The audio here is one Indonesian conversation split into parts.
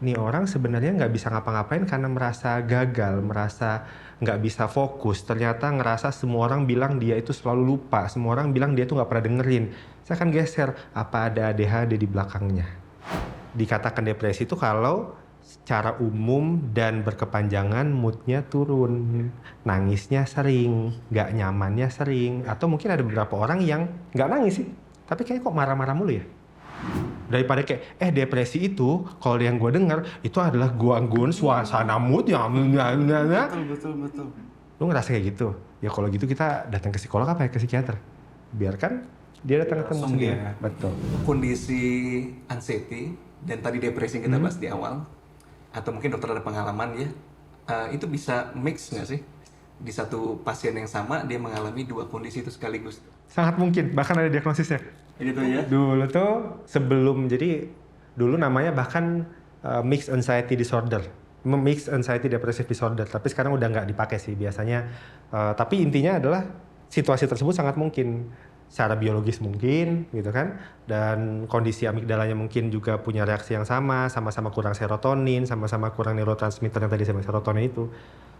nih orang sebenarnya nggak bisa ngapa-ngapain karena merasa gagal, merasa nggak bisa fokus. Ternyata ngerasa semua orang bilang dia itu selalu lupa, semua orang bilang dia tuh nggak pernah dengerin. Saya akan geser, apa ada ADHD di belakangnya. Dikatakan depresi itu kalau secara umum dan berkepanjangan moodnya turun, nangisnya sering, nggak nyamannya sering, atau mungkin ada beberapa orang yang nggak nangis sih, tapi kayak kok marah-marah mulu ya. Daripada kayak depresi itu kalau yang gue denger itu adalah gangguan suasana mood yang Betul. lu ngerasa kayak gitu ya. Kalau gitu kita datang ke psikolog apa ya, ke psikiater, biarkan dia datang ketemu Langsung sendiri. ya. Betul. Kondisi anxiety dan tadi depresi yang kita bahas di awal, atau mungkin dokter ada pengalaman ya, itu bisa mix nggak sih? Di satu pasien yang sama dia mengalami dua kondisi itu sekaligus. Sangat mungkin, bahkan ada diagnosisnya. Ini tuh ya. Dulu tuh sebelum, jadi dulu namanya bahkan mixed anxiety disorder, mixed anxiety depressive disorder, tapi sekarang udah nggak dipakai sih biasanya. Tapi intinya adalah situasi tersebut sangat mungkin secara biologis mungkin gitu kan, dan kondisi amigdalanya mungkin juga punya reaksi yang sama-sama kurang serotonin, sama-sama kurang neurotransmitter yang tadi saya bilang serotonin itu.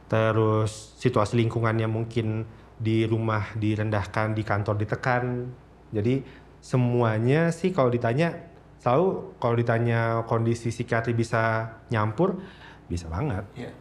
Terus situasi lingkungannya mungkin di rumah direndahkan, di kantor ditekan. Jadi semuanya sih kalau ditanya, selalu kalau ditanya kondisi psikiatri bisa nyampur, bisa banget. Iya.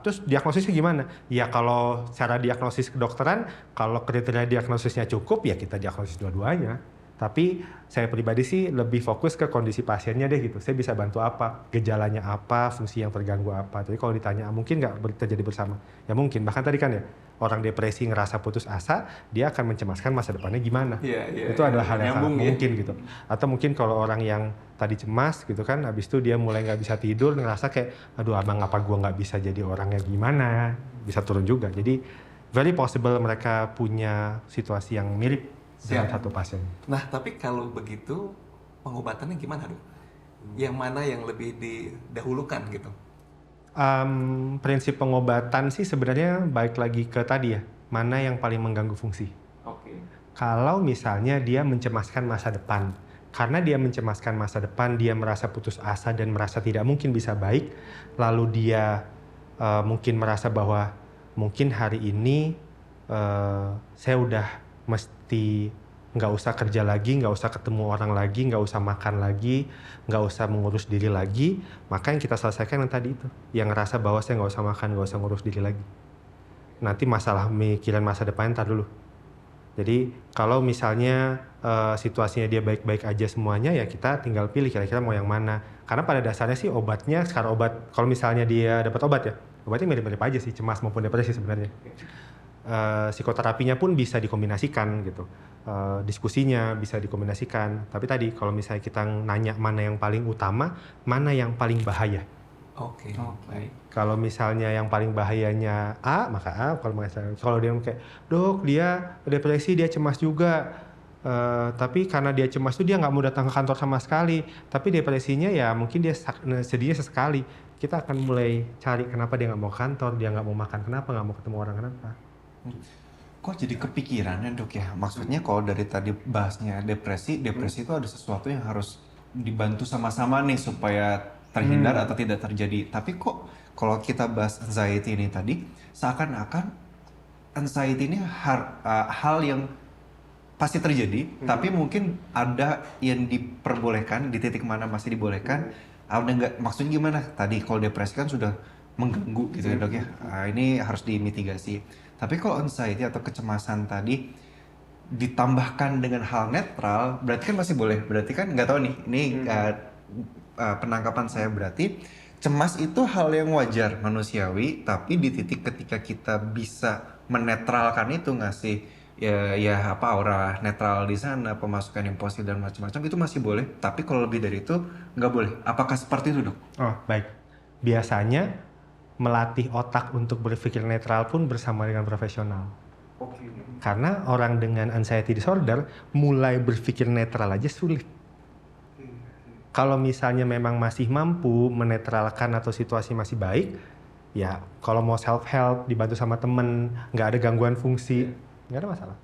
Terus diagnosisnya gimana? Ya kalau secara diagnosis kedokteran, kalau kriteria diagnosisnya cukup ya kita diagnosis dua-duanya. Tapi saya pribadi sih lebih fokus ke kondisi pasiennya deh gitu. Saya bisa bantu apa, gejalanya apa, fungsi yang terganggu apa. Tapi kalau ditanya mungkin nggak terjadi bersama, ya mungkin. Bahkan tadi kan ya, orang depresi ngerasa putus asa, dia akan mencemaskan masa depannya gimana. Itu adalah hal yang sangat mungkin gitu. Atau mungkin kalau orang yang tadi cemas gitu kan, habis itu dia mulai nggak bisa tidur, ngerasa kayak, aduh abang apa gua nggak bisa jadi orangnya gimana, bisa turun juga. Jadi very possible mereka punya situasi yang mirip dengan satu pasien. Nah, tapi kalau begitu pengobatannya gimana, Dok? Yang mana yang lebih didahulukan gitu? Prinsip pengobatan sih sebenarnya balik lagi ke tadi ya, mana yang paling mengganggu fungsi. Oke. Kalau misalnya dia mencemaskan masa depan, karena dia mencemaskan masa depan, dia merasa putus asa dan merasa tidak mungkin bisa baik, lalu dia mungkin merasa bahwa mungkin hari ini saya udah mesti nggak usah kerja lagi, nggak usah ketemu orang lagi, nggak usah makan lagi, nggak usah mengurus diri lagi, maka yang kita selesaikan yang tadi itu, yang ngerasa bahwa saya nggak usah makan, nggak usah ngurus diri lagi. Nanti masalah mikiran masa depan ntar dulu. Jadi kalau misalnya situasinya dia baik-baik aja semuanya, ya kita tinggal pilih kira-kira mau yang mana. Karena pada dasarnya sih obatnya, sekarang obat, kalau misalnya dia dapat obat ya, obatnya mirip-mirip aja sih, cemas maupun depresi sebenarnya. Psikoterapinya pun bisa dikombinasikan gitu. Diskusinya bisa dikombinasikan. Tapi tadi kalau misalnya kita nanya mana yang paling utama, mana yang paling bahaya. Oke. Baik. Kalau misalnya yang paling bahayanya A, maka A. Kalau dia kayak, dok dia depresi, dia cemas juga. Tapi karena dia cemas tuh dia nggak mau datang ke kantor sama sekali. Tapi depresinya ya mungkin dia sedihnya sesekali. Kita akan mulai cari kenapa dia nggak mau ke kantor, dia nggak mau makan kenapa, nggak mau ketemu orang kenapa. Kok jadi kepikiran ya, Dok ya? Maksudnya kalau dari tadi bahasnya depresi itu ada sesuatu yang harus dibantu sama-sama nih supaya terhindar atau tidak terjadi. Tapi kok kalau kita bahas anxiety ini tadi, seakan-akan anxiety ini hal yang pasti terjadi, tapi mungkin ada yang diperbolehkan, di titik mana masih dibolehkan, ada nggak, maksudnya gimana? Tadi kalau depresi kan sudah mengganggu gitu ya, Dok ya. Ini harus dimitigasi. Tapi kalau anxiety atau kecemasan tadi ditambahkan dengan hal netral, berarti kan masih boleh. Berarti kan nggak tahu nih, ini penangkapan saya berarti cemas itu hal yang wajar, manusiawi, tapi di titik ketika kita bisa menetralkan itu, ngasih aura netral di sana, pemasukan yang positif dan macam-macam, itu masih boleh. Tapi kalau lebih dari itu nggak boleh. Apakah seperti itu, Dok? Oh baik. Biasanya melatih otak untuk berpikir netral pun bersama dengan profesional. Karena orang dengan anxiety disorder mulai berpikir netral aja sulit. Kalau misalnya memang masih mampu menetralkan atau situasi masih baik, ya kalau mau self-help, dibantu sama temen, nggak ada gangguan fungsi, nggak ada masalah.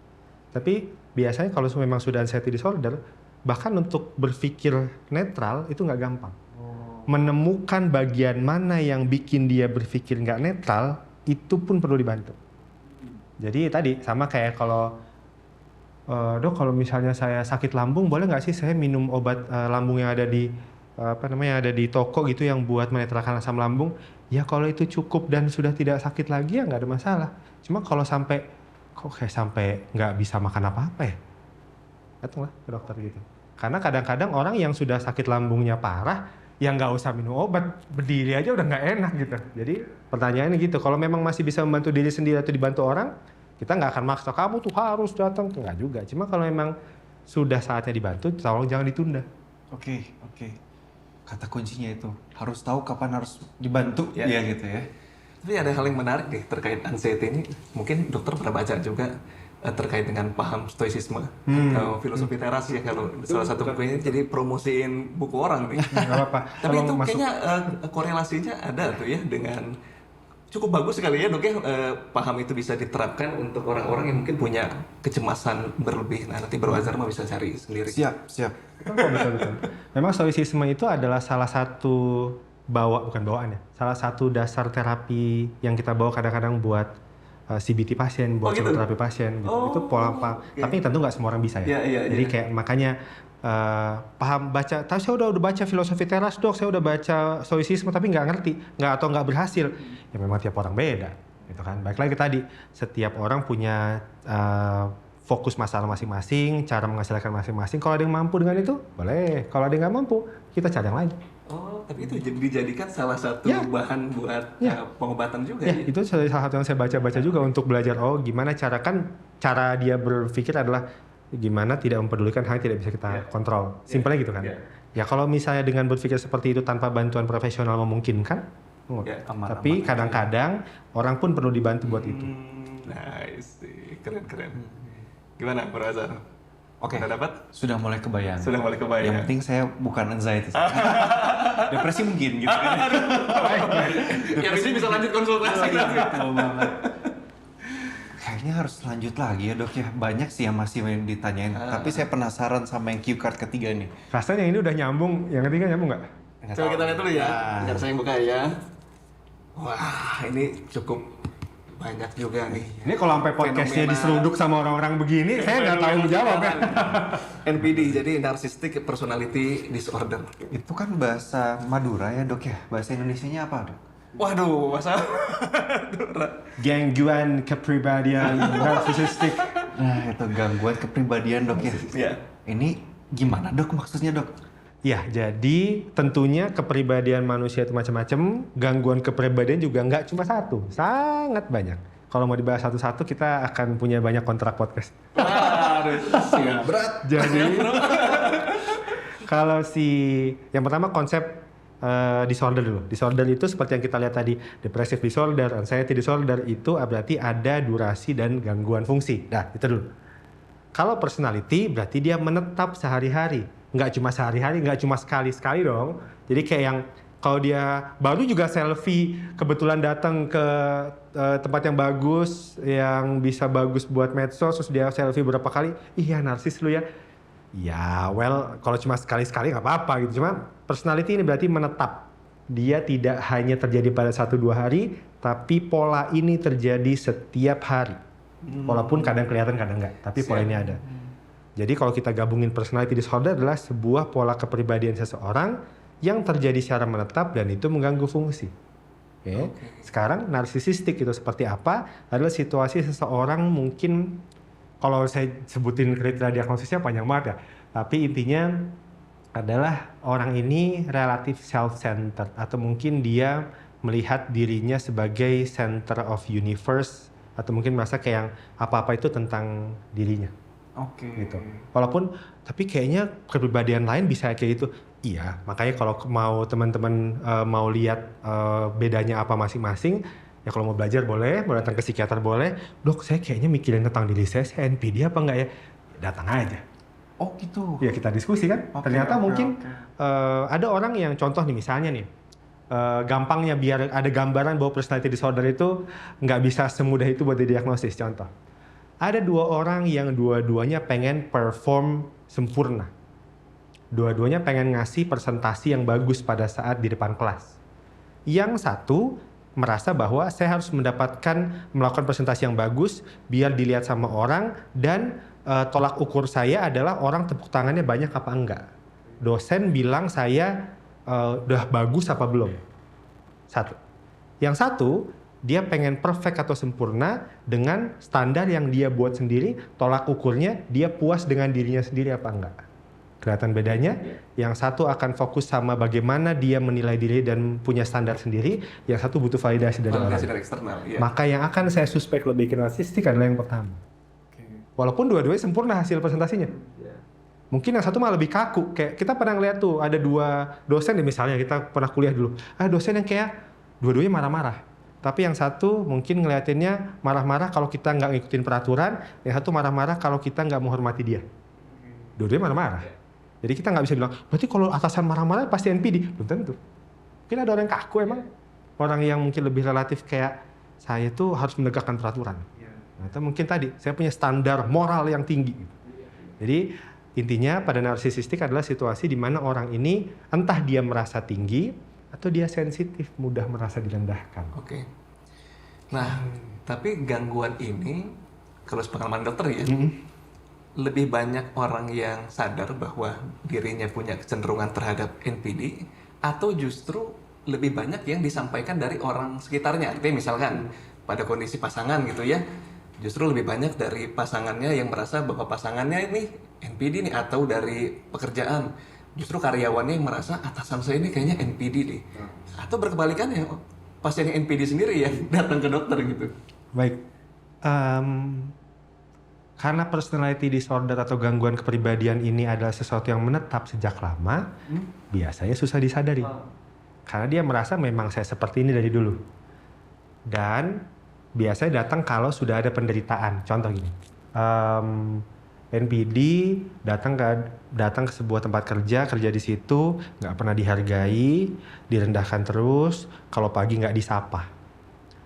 Tapi biasanya kalau memang sudah anxiety disorder, bahkan untuk berpikir netral itu nggak gampang. menemukan bagian mana yang bikin dia berpikir nggak netral, itu pun perlu dibantu. Jadi tadi sama kayak kalau dok, kalau misalnya saya sakit lambung, boleh nggak sih saya minum obat lambung yang ada di ada di toko gitu yang buat menetralkan asam lambung? Ya kalau itu cukup dan sudah tidak sakit lagi ya nggak ada masalah. Cuma kalau sampai nggak bisa makan apa-apa ya, datanglah ke dokter gitu. Karena kadang-kadang orang yang sudah sakit lambungnya parah, yang nggak usah minum obat, berdiri aja udah nggak enak gitu. Jadi pertanyaannya gitu, kalau memang masih bisa membantu diri sendiri atau dibantu orang, kita nggak akan maksa kamu tuh harus datang, nggak juga. Cuma kalau memang sudah saatnya dibantu, tolong jangan ditunda. Oke. Kata kuncinya itu harus tahu kapan harus dibantu ya gitu ya. Tapi ada hal yang menarik nih terkait anxiety ini. Mungkin dokter pernah baca juga terkait dengan paham stoicisme atau filosofi teras ya, kalau salah satu bukunya. Jadi promosiin buku orang nih. Nggak apa-apa. Tapi itu kayaknya korelasinya ada tuh ya dengan cukup bagus sekali ya dok ya, paham itu bisa diterapkan untuk orang-orang yang mungkin punya kecemasan berlebih. Nah nanti Bro Azhar mah bisa cari sendiri. Siap. Betul. Memang stoicisme itu adalah salah satu salah satu dasar terapi yang kita bawa kadang-kadang buat CBT pasien, buat gitu? terapi pasien gitu. Itu pola apa? Okay. Tapi tentu nggak semua orang bisa ya. Jadi kayak makanya paham baca. Tapi saya udah baca filosofi teras dok, saya udah baca stoicisme tapi nggak ngerti, nggak berhasil. Ya memang tiap orang beda, gitu kan. Baik lagi tadi, setiap orang punya fokus masalah masing-masing, cara menghasilkan masing-masing. Kalau ada yang mampu dengan itu, boleh. Kalau ada yang nggak mampu, kita cari yang lain. Oh, tapi itu dijadikan salah satu bahan buat pengobatan juga ya? Itu salah satu yang saya baca-baca juga untuk belajar, gimana cara dia berpikir adalah gimana tidak mempedulikan hal yang tidak bisa kita kontrol. Simpelnya gitu kan. Ya kalau misalnya dengan berpikir seperti itu tanpa bantuan profesional memungkinkan, tapi kadang-kadang orang pun perlu dibantu buat itu. Nice, keren. Gimana Bro Azhar? Oke. Udah dapat? Sudah mulai kebayang. Yang Ya. penting saya bukan anxiety. Depresi mungkin gitu kan. Ya bisa lanjut konsultasi. Betul banget. Kayaknya harus lanjut lagi ya dok ya. Banyak sih yang masih ditanyain. Tapi saya penasaran sama yang cue card ketiga nih. Rasanya yang ini udah nyambung, yang ketiga nyambung nggak? Coba kita lihat dulu ya. Biar saya yang buka ya. Wah, ini cukup banyak juga nih. Ini kalau sampai podcastnya diseruduk sama orang-orang begini, saya nggak tahu menjawab ya. NPD, jadi Narcissistic Personality Disorder. Itu kan bahasa Madura ya dok ya. Bahasa Indonesianya apa dok? Waduh, bahasa Gangguan kepribadian narsisistik. Nah itu gangguan kepribadian dok ya. Iya. Ini gimana dok maksudnya dok? Ya, jadi tentunya kepribadian manusia itu macam-macam. Gangguan kepribadian juga nggak cuma satu, sangat banyak. Kalau mau dibahas satu-satu, kita akan punya banyak kontrak podcast. Berat. Jadi, kalau yang pertama konsep disorder dulu. Disorder itu seperti yang kita lihat tadi, depressive disorder, anxiety disorder, itu berarti ada durasi dan gangguan fungsi. Nah, itu dulu. Kalau personality berarti dia menetap sehari-hari. Nggak cuma sehari-hari, nggak cuma sekali-sekali dong. Jadi kayak yang kalau dia baru juga selfie, kebetulan datang ke tempat yang bagus, yang bisa bagus buat medsos, terus dia selfie berapa kali, iya narsis lu ya. Ya well, kalau cuma sekali-sekali nggak apa-apa gitu. Cuma personality ini berarti menetap. Dia tidak hanya terjadi pada 1-2 hari, tapi pola ini terjadi setiap hari. Walaupun kadang kelihatan, kadang nggak, tapi pola ini ada. Jadi kalau kita gabungin personality disorder adalah sebuah pola kepribadian seseorang yang terjadi secara menetap dan itu mengganggu fungsi. Okay. Sekarang narsisistik itu seperti apa? Adalah situasi seseorang mungkin, kalau saya sebutin kriteria diagnosisnya panjang banget ya. Tapi intinya adalah orang ini relatif self-centered atau mungkin dia melihat dirinya sebagai center of universe atau mungkin merasa kayak yang apa-apa itu tentang dirinya. Gitu. Walaupun tapi kayaknya kepribadian lain bisa kayak gitu. Iya, makanya kalau mau teman-teman mau lihat bedanya apa masing-masing, ya kalau mau belajar boleh, mau datang ke psikiater boleh. Dok, saya kayaknya mikirin tentang diri saya NPD apa enggak ya? Datang aja. Oh gitu. Ya kita diskusi kan. Ternyata mungkin ada orang yang contoh nih misalnya nih. Gampangnya biar ada gambaran bahwa personality disorder itu nggak bisa semudah itu buat didiagnosis. Contoh. Ada 2 orang yang dua-duanya pengen perform sempurna. Dua-duanya pengen ngasih presentasi yang bagus pada saat di depan kelas. Yang satu merasa bahwa saya harus melakukan presentasi yang bagus biar dilihat sama orang, dan tolak ukur saya adalah orang tepuk tangannya banyak apa enggak. Dosen bilang saya udah bagus apa belum. Satu. Yang satu, dia pengen perfect atau sempurna dengan standar yang dia buat sendiri, tolak ukurnya dia puas dengan dirinya sendiri apa enggak. Kelihatan bedanya? Yang satu akan fokus sama bagaimana dia menilai diri dan punya standar sendiri, yang satu butuh validasi dari orang. Validasi dari eksternal, iya. Maka yang akan saya suspek lebih ke narsistik adalah yang pertama. Walaupun dua-duanya sempurna hasil presentasinya. Mungkin yang satu malah lebih kaku. Kayak kita pernah ngeliat tuh, ada dua dosen misalnya, kita pernah kuliah dulu. Dosen yang kayak dua-duanya marah-marah. Tapi yang satu mungkin ngeliatinnya marah-marah kalau kita nggak ngikutin peraturan, yang satu marah-marah kalau kita nggak menghormati dia. Dua-duanya marah-marah. Jadi kita nggak bisa bilang, berarti kalau atasan marah-marah pasti NPD. Belum tentu. Mungkin ada orang yang kaku emang. Orang yang mungkin lebih relatif kayak, saya tuh harus menegakkan peraturan. Nah, itu mungkin tadi, saya punya standar moral yang tinggi. Jadi intinya pada narsisistik adalah situasi di mana orang ini entah dia merasa tinggi atau dia sensitif, mudah merasa direndahkan. Oke. Nah, tapi gangguan ini, kalau sepengalaman dokter ya, lebih banyak orang yang sadar bahwa dirinya punya kecenderungan terhadap NPD, atau justru lebih banyak yang disampaikan dari orang sekitarnya. Artinya misalkan pada kondisi pasangan gitu ya, justru lebih banyak dari pasangannya yang merasa bahwa pasangannya ini NPD nih, atau dari pekerjaan justru karyawannya yang merasa atasan saya ini kayaknya NPD nih, atau berkebalikannya pasien yang NPD sendiri yang datang ke dokter gitu. Baik, karena personality disorder atau gangguan kepribadian ini adalah sesuatu yang menetap sejak lama, biasanya susah disadari. Karena dia merasa memang saya seperti ini dari dulu. Dan biasanya datang kalau sudah ada penderitaan. Contoh gini, NPD datang ke sebuah tempat kerja di situ, nggak pernah dihargai, direndahkan terus, kalau pagi nggak disapa.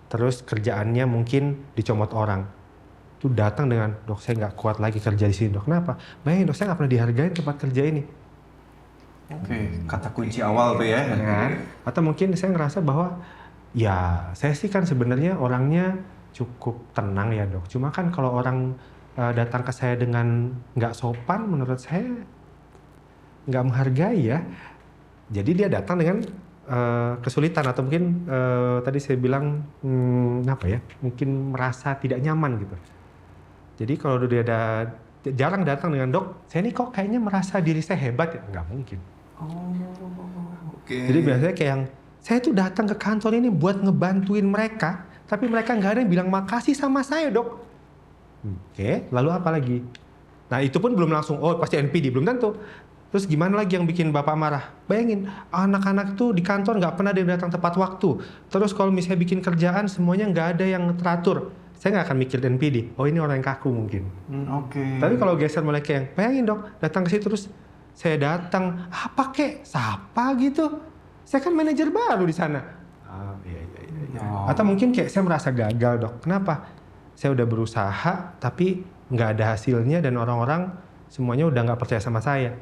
Terus kerjaannya mungkin dicomot orang. Itu datang dengan, dok saya nggak kuat lagi kerja di sini, dok. Kenapa? Bayangin, dok saya nggak pernah dihargai tempat kerja ini. Oke, kata kunci awal tuh ya. Atau mungkin saya ngerasa bahwa ya saya sih kan sebenarnya orangnya cukup tenang ya dok. Cuma kan kalau orang datang ke saya dengan nggak sopan, menurut saya nggak menghargai ya. Jadi dia datang dengan kesulitan atau mungkin tadi saya bilang mungkin merasa tidak nyaman gitu. Jadi kalau dia jarang datang dengan dok, saya ini kok kayaknya merasa diri saya hebat ya, nggak mungkin. Oke. Jadi biasanya kayak yang saya tuh datang ke kantor ini buat ngebantuin mereka, tapi mereka nggak ada yang bilang makasih sama saya dok. Oke, lalu apa lagi? Nah itu pun belum langsung, oh pasti NPD, belum tentu. Terus gimana lagi yang bikin bapak marah? Bayangin, anak-anak tuh di kantor nggak pernah ada yang datang tepat waktu. Terus kalau misalnya bikin kerjaan semuanya nggak ada yang teratur. Saya nggak akan mikir NPD, oh ini orang yang kaku mungkin. Oke. Tapi kalau geser mulai kayak yang, bayangin dok, datang ke situ terus saya datang, apa kek, sapa gitu. Saya kan manajer baru di sana. Iya. Atau mungkin kayak saya merasa gagal dok. Kenapa? Saya udah berusaha tapi nggak ada hasilnya dan orang-orang semuanya udah nggak percaya sama saya.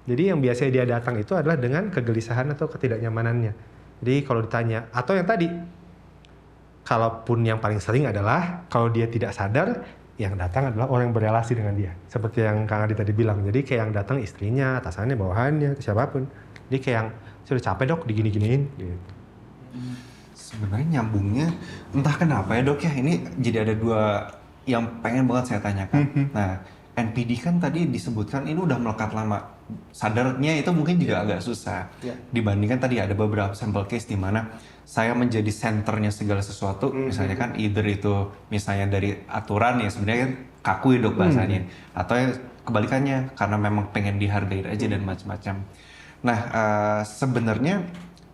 Jadi yang biasanya dia datang itu adalah dengan kegelisahan atau ketidaknyamanannya. Jadi kalau ditanya, atau yang tadi, kalaupun yang paling sering adalah kalau dia tidak sadar, yang datang adalah orang yang berrelasi dengan dia. Seperti yang Kang Adi tadi bilang. Jadi kayak yang datang istrinya, atasannya, bawahannya, siapapun. Jadi kayak yang sudah capek dok digini-giniin. Gitu. Sebenarnya nyambungnya entah kenapa ya dok ya, ini jadi ada dua yang pengen banget saya tanyakan. Nah, NPD kan tadi disebutkan ini udah melekat lama. Sadarnya itu mungkin juga agak susah. Dibandingkan tadi ada beberapa sampel case di mana saya menjadi senternya segala sesuatu, misalnya kan either itu misalnya dari aturan ya sebenarnya kan kaku ya dok bahasanya, atau ya kebalikannya karena memang pengen dihargai aja dan macam-macam. Nah, sebenarnya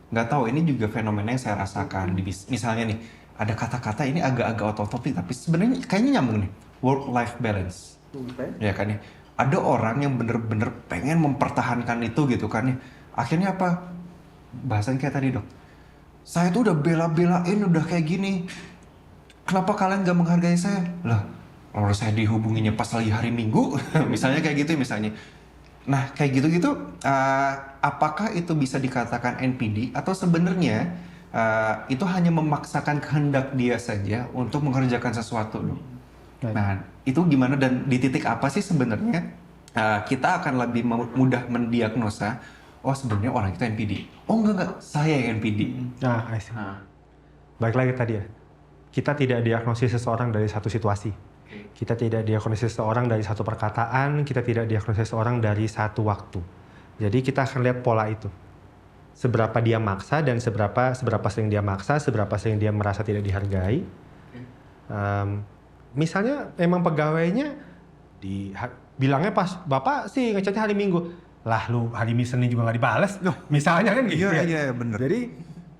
nggak tahu, ini juga fenomena yang saya rasakan. Misalnya nih, ada kata-kata ini agak-agak out-of-topic, tapi sebenarnya kayaknya nyambung nih, work-life balance. Ya kan ya, ada orang yang bener-bener pengen mempertahankan itu gitu kan ya. Akhirnya apa? Bahasan kayak tadi dok, saya tuh udah bela-belain udah kayak gini, kenapa kalian gak menghargai saya? Lah, kalau saya dihubunginya pas lagi hari Minggu, misalnya kayak gitu misalnya. Nah, kayak gitu-gitu, apakah itu bisa dikatakan NPD atau sebenarnya itu hanya memaksakan kehendak dia saja untuk mengerjakan sesuatu, dong? Nah, itu gimana dan di titik apa sih sebenarnya kita akan lebih mudah mendiagnosa, oh sebenarnya orang itu NPD. Oh enggak, saya yang NPD. Nah, I see. Baik lagi tadi ya, kita tidak diagnosis seseorang dari satu situasi. Kita tidak diagnosis seseorang dari satu perkataan, kita tidak diagnosis seseorang dari satu waktu. Jadi kita akan lihat pola itu. Seberapa dia maksa dan seberapa sering dia maksa, seberapa sering dia merasa tidak dihargai. Misalnya emang pegawainya bilangnya pas Bapak sih ngechatnya hari Minggu. Lah lu hari Senin juga nggak dibales. Misalnya kan gitu ya. Iya bener. Jadi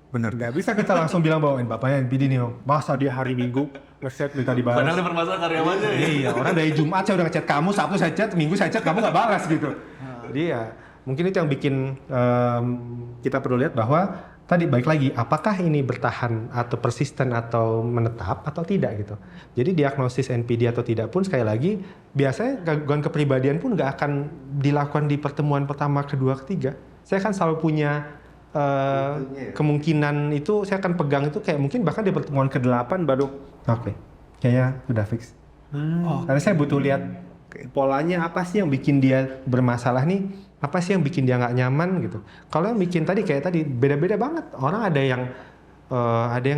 bener, nggak bisa kita langsung bilang bahwa bapaknya NPD nih, masa dia hari Minggu nge-chat minta dibalas. Padahal permasalahan karyawannya ya. Iya, orang dari Jumat saya udah ngechat kamu, Sabtu saya chat, Minggu saya chat, kamu nggak balas gitu. Jadi ya mungkin itu yang bikin kita perlu lihat bahwa tadi balik lagi, apakah ini bertahan atau persisten atau menetap atau tidak gitu. Jadi diagnosis NPD atau tidak pun sekali lagi, biasanya gangguan kepribadian pun nggak akan dilakukan di pertemuan pertama, kedua, ketiga. Saya kan selalu punya kemungkinan itu saya akan pegang itu kayak mungkin bahkan di pertemuan ke-8 baru oke, kayaknya udah fix. Karena saya butuh lihat polanya apa sih yang bikin dia bermasalah nih, apa sih yang bikin dia nggak nyaman gitu. Kalau yang bikin tadi kayak tadi beda-beda banget. Orang ada yang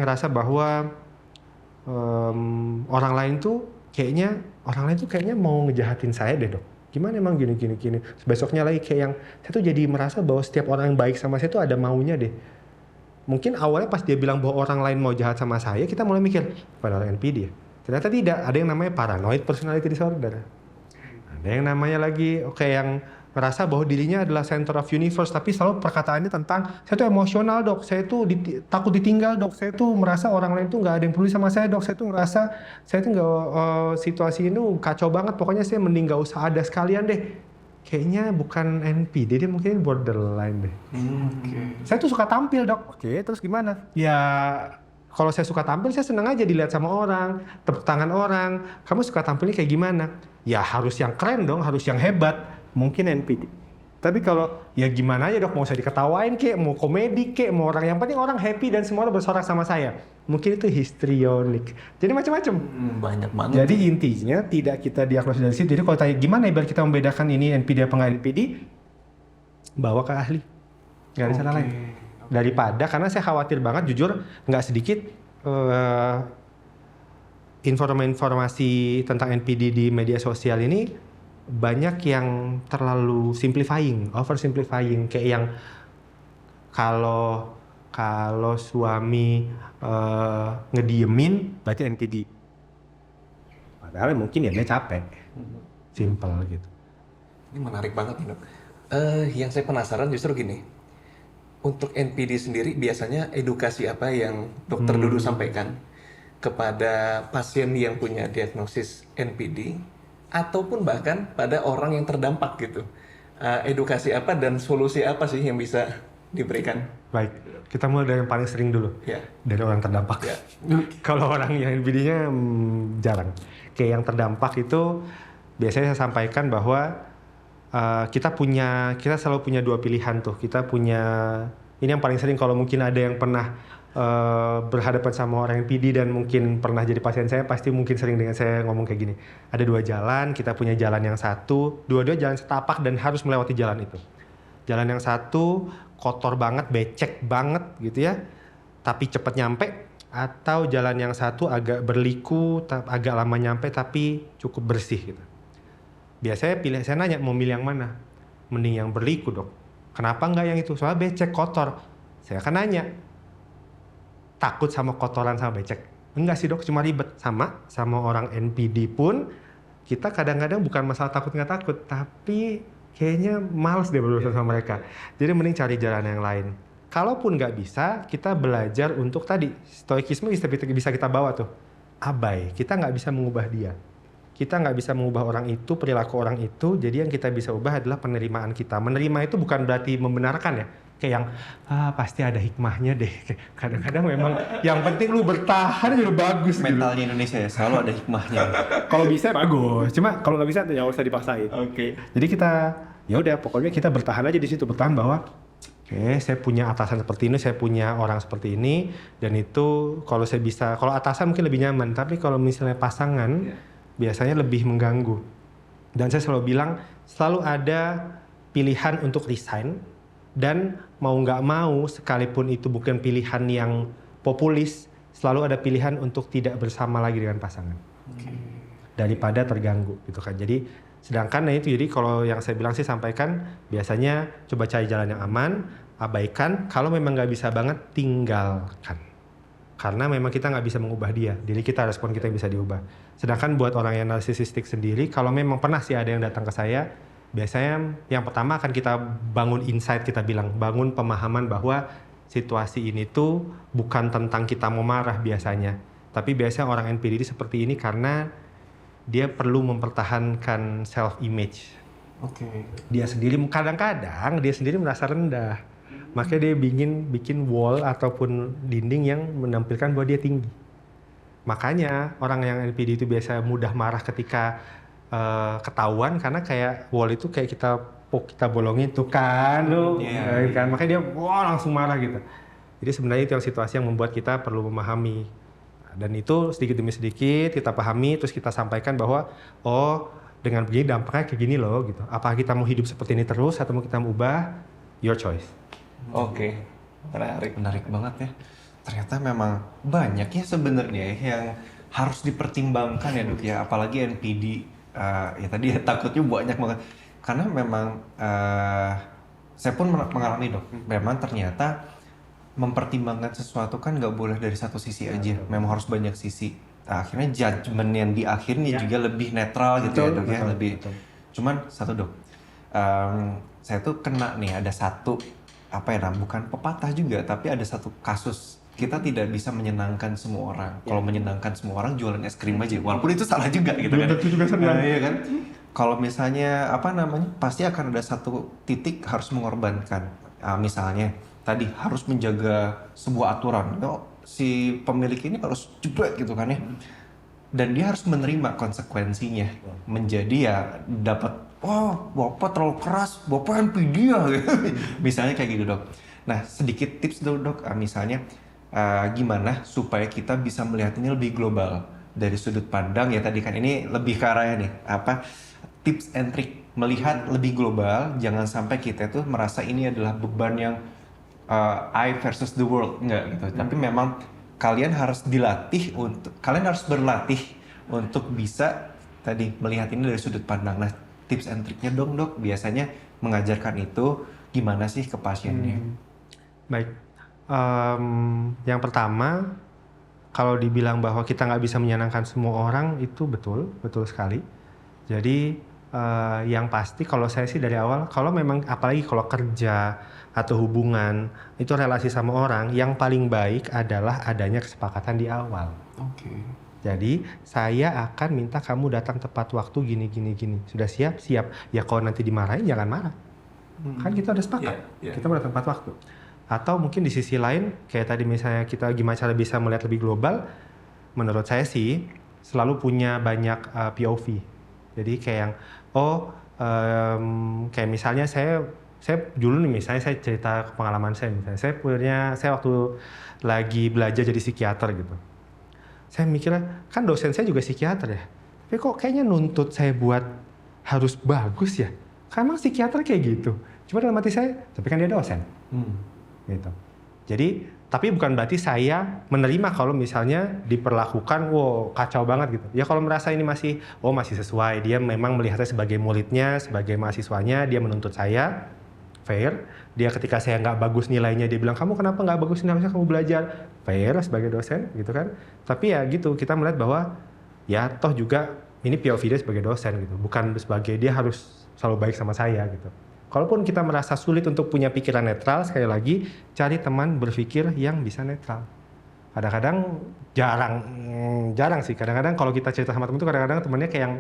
ngerasa bahwa orang lain tuh kayaknya mau ngejahatin saya deh dok. Gimana emang gini. Besoknya lagi kayak yang saya tuh jadi merasa bahwa setiap orang yang baik sama saya tuh ada maunya deh. Mungkin awalnya pas dia bilang bahwa orang lain mau jahat sama saya, kita mulai mikir, padahal NPD ya. Ternyata tidak, ada yang namanya paranoid personality disorder. Ada yang namanya lagi yang merasa bahwa dirinya adalah center of universe, tapi selalu perkataannya tentang saya tuh emosional dok, saya tuh takut ditinggal dok, saya tuh merasa orang lain tuh nggak ada yang peduli sama saya dok, saya tuh ngerasa saya tuh nggak situasi ini kacau banget, pokoknya saya mending nggak usah ada sekalian deh. Kayaknya bukan NPD, dia mungkin borderline deh. Saya tuh suka tampil dok. Oke, terus gimana? Ya kalau saya suka tampil, saya senang aja dilihat sama orang, tepuk tangan orang. Kamu suka tampilnya kayak gimana? Ya harus yang keren dong, harus yang hebat. Mungkin NPD. Tapi kalau ya gimana aja dok, mau saya diketawain kek, mau komedi kek, mau orang, yang penting orang happy dan semua orang bersorak sama saya. Mungkin itu histrionik. Jadi macam-macam. Banyak banget. Jadi intinya tidak kita diagnosis dari situ. Jadi kalau tanya gimana ya biar kita membedakan ini NPD apa nggak NPD, bawa ke ahli. Nggak ada cara lain. Daripada, karena saya khawatir banget jujur, nggak sedikit informasi tentang NPD di media sosial ini banyak yang terlalu simplifying, oversimplifying, kayak yang kalau suami ngediemin berarti NPD. Padahal mungkin ya dia capek. Simple gitu. Ini menarik banget nih dok. Yang saya penasaran justru gini. Untuk NPD sendiri biasanya edukasi apa yang dokter Dudu sampaikan kepada pasien yang punya diagnosis NPD ataupun bahkan pada orang yang terdampak gitu. Edukasi apa dan solusi apa sih yang bisa diberikan? Baik, kita mulai dari yang paling sering dulu. Ya. Dari orang terdampak. Ya. Kalau orang yang NPD-nya jarang. Kayak yang terdampak itu biasanya saya sampaikan bahwa kita selalu punya dua pilihan tuh. Kita punya, ini yang paling sering kalau mungkin ada yang pernah berhadapan sama orang NPD dan mungkin pernah jadi pasien saya, pasti mungkin sering dengan saya ngomong kayak gini. Ada dua jalan, kita punya jalan yang satu, dua-dua jalan setapak dan harus melewati jalan itu. Jalan yang satu kotor banget, becek banget gitu ya, tapi cepat nyampe. Atau jalan yang satu agak berliku, agak lama nyampe tapi cukup bersih gitu. Biasanya saya nanya mau milih yang mana? Mending yang berliku dok. Kenapa nggak yang itu? Soalnya becek, kotor. Saya akan nanya, takut sama kotoran sama becek? Enggak sih dok, cuma ribet. Sama orang NPD pun kita kadang-kadang bukan masalah takut nggak takut, tapi kayaknya males deh berurusan sama mereka. Jadi mending cari jalan yang lain. Kalaupun nggak bisa, kita belajar untuk tadi stoikisme bisa kita bawa tuh. Abai, kita nggak bisa mengubah dia. Kita nggak bisa mengubah orang itu, perilaku orang itu. Jadi yang kita bisa ubah adalah penerimaan kita. Menerima itu bukan berarti membenarkan ya. Kayak yang pasti ada hikmahnya deh. Kadang-kadang memang yang penting lu bertahan udah bagus. Mentalnya Indonesia ya, selalu ada hikmahnya. Kalau bisa bagus, cuma kalau nggak bisa ya nggak usah dipaksain. Oke. Jadi kita ya udah pokoknya kita bertahan aja di situ, bertahan bahwa oke, saya punya atasan seperti ini, saya punya orang seperti ini, dan itu kalau saya bisa, kalau atasan mungkin lebih nyaman, tapi kalau misalnya pasangan biasanya lebih mengganggu. Dan saya selalu bilang, selalu ada pilihan untuk resign, dan mau nggak mau, sekalipun itu bukan pilihan yang populis, selalu ada pilihan untuk tidak bersama lagi dengan pasangan. Daripada terganggu gitu kan. Jadi sedangkan itu, jadi kalau yang saya bilang sih sampaikan, biasanya coba cari jalan yang aman, abaikan, kalau memang nggak bisa banget tinggalkan. Karena memang kita nggak bisa mengubah dia, diri kita, respon kita yang bisa diubah. Sedangkan buat orang yang narsisistik sendiri, kalau memang pernah sih ada yang datang ke saya, biasanya yang pertama akan kita bangun insight, kita bilang, bangun pemahaman bahwa situasi ini tuh bukan tentang kita mau marah biasanya. Tapi biasanya orang NPD seperti ini karena dia perlu mempertahankan self-image. Dia sendiri, kadang-kadang dia sendiri merasa rendah. Makanya dia bikin wall ataupun dinding yang menampilkan bahwa dia tinggi. Makanya orang yang NPD itu biasa mudah marah ketika ketahuan, karena kayak wall itu kayak kita bolongin tuh kan, kan, makanya dia langsung marah gitu. Jadi sebenarnya itu yang situasi yang membuat kita perlu memahami, dan itu sedikit demi sedikit kita pahami, terus kita sampaikan bahwa dengan begini dampaknya kayak gini loh gitu. Apakah kita mau hidup seperti ini terus atau mau kita ubah? Your choice. Oke, menarik banget ya. Ternyata memang banyak ya sebenarnya yang harus dipertimbangkan ya Dok ya, apalagi NPD. Ya tadi takutnya banyak banget. Karena memang saya pun mengalami Dok. Memang ternyata mempertimbangkan sesuatu kan nggak boleh dari satu sisi aja. Memang harus banyak sisi. Akhirnya judgement yang di akhirnya juga lebih netral gitu ya Dok ya. Lebih. Cuman satu Dok, saya tuh kena nih ada satu bukan pepatah juga, tapi ada satu kasus. Kita tidak bisa menyenangkan semua orang. Kalau menyenangkan semua orang jualan es krim aja, walaupun itu salah juga gitu kan. Itu juga senang. Iya kan. Kalau misalnya pasti akan ada satu titik harus mengorbankan. Misalnya tadi harus menjaga sebuah aturan. Si pemilik ini harus jeblek gitu kan ya. Dan dia harus menerima konsekuensinya. Menjadi ya dapat bapak terlalu keras, bapak NPD ya. Misalnya kayak gitu Dok. Nah sedikit tips Dok, misalnya gimana supaya kita bisa melihat ini lebih global dari sudut pandang ya tadi kan, ini lebih ke arahnya nih tips and trick melihat lebih global. Jangan sampai kita tuh merasa ini adalah beban yang I versus the world, enggak gitu. Tapi memang kalian harus berlatih untuk bisa tadi melihat ini dari sudut pandang. Nah tips and triknya dong Dok, biasanya mengajarkan itu gimana sih ke pasiennya? Baik, yang pertama, kalau dibilang bahwa kita nggak bisa menyenangkan semua orang, itu betul sekali. Jadi yang pasti kalau saya sih dari awal, kalau memang apalagi kalau kerja atau hubungan, itu relasi sama orang, yang paling baik adalah adanya kesepakatan di awal. Jadi saya akan minta kamu datang tepat waktu gini. Sudah siap? Siap. Ya kalau nanti dimarahin jangan marah. Kan kita udah sepakat. Kita mau datang tepat waktu. Atau mungkin di sisi lain, kayak tadi misalnya kita gimana cara bisa melihat lebih global, menurut saya sih selalu punya banyak POV. Jadi kayak yang, kayak misalnya saya dulu nih, misalnya saya cerita pengalaman saya, misalnya saya waktu lagi belajar jadi psikiater gitu. Saya mikirnya, kan dosen saya juga psikiater ya, tapi kok kayaknya nuntut saya buat harus bagus ya? Kan emang psikiater kayak gitu. Cuma dalam hati saya, tapi kan dia dosen. Gitu. Jadi, tapi bukan berarti saya menerima kalau misalnya diperlakukan, kacau banget gitu. Ya kalau merasa ini masih sesuai, dia memang melihatnya sebagai muridnya, sebagai mahasiswanya, dia menuntut saya, fair. Dia ketika saya nggak bagus nilainya, dia bilang, kamu kenapa nggak bagus nilainya, kamu belajar. Fair sebagai dosen gitu kan. Tapi ya gitu, kita melihat bahwa ya toh juga ini POV dia sebagai dosen gitu. Bukan sebagai dia harus selalu baik sama saya gitu. Kalaupun kita merasa sulit untuk punya pikiran netral, sekali lagi cari teman berpikir yang bisa netral. Kadang-kadang jarang sih. Kadang-kadang kalau kita cerita sama temen tuh kadang-kadang temennya kayak yang,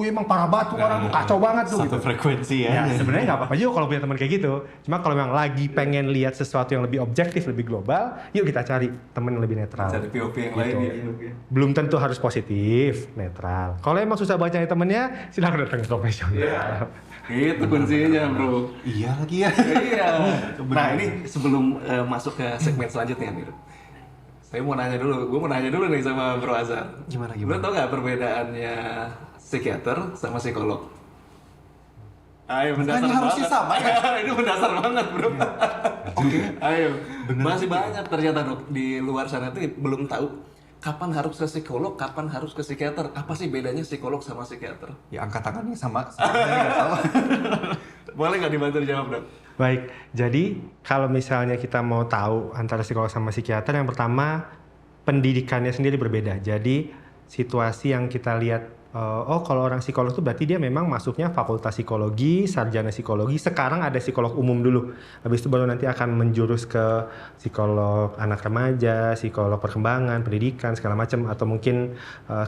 emang parah banget tuh orang tuh, kacau banget tuh. Satu Gitu. frekuensi ya. Ya sebenarnya nggak apa-apa juga kalau punya teman kayak gitu. Cuma kalau memang lagi pengen lihat sesuatu yang lebih objektif, lebih global, yuk kita cari teman yang lebih netral. Cari POV yang Gitu. lain ya. Belum tentu harus positif, netral. Kalau emang susah banget cari temennya, silahkan datang ke profesional. Iya. Itu kuncinya, bro. Iya lagi ya. Iya. Nah, ini sebelum masuk ke segmen selanjutnya nih, gue mau nanya dulu nih sama Bro Azhar. Gimana? Lo tau gak perbedaannya psikiater sama psikolog? Ayo, mendasar Bukannya harusnya banget. sama ya? Itu mendasar banget, bro. Oke. Ayo, Bener masih juga. banyak ternyata dok di luar sana tuh belum tahu kapan harus ke psikolog, kapan harus ke psikiater. Apa sih bedanya psikolog sama psikiater? Ya angkat tangannya sama. Nggak tahu. Boleh nggak dibantu dijawab, dok? Baik, jadi kalau misalnya kita mau tahu antara psikolog sama psikiater, yang pertama pendidikannya sendiri berbeda. Jadi situasi yang kita lihat, kalau orang psikolog itu berarti dia memang masuknya fakultas psikologi, sarjana psikologi. Sekarang ada psikolog umum dulu, habis itu baru nanti akan menjurus ke psikolog anak remaja, psikolog perkembangan, pendidikan segala macam, atau mungkin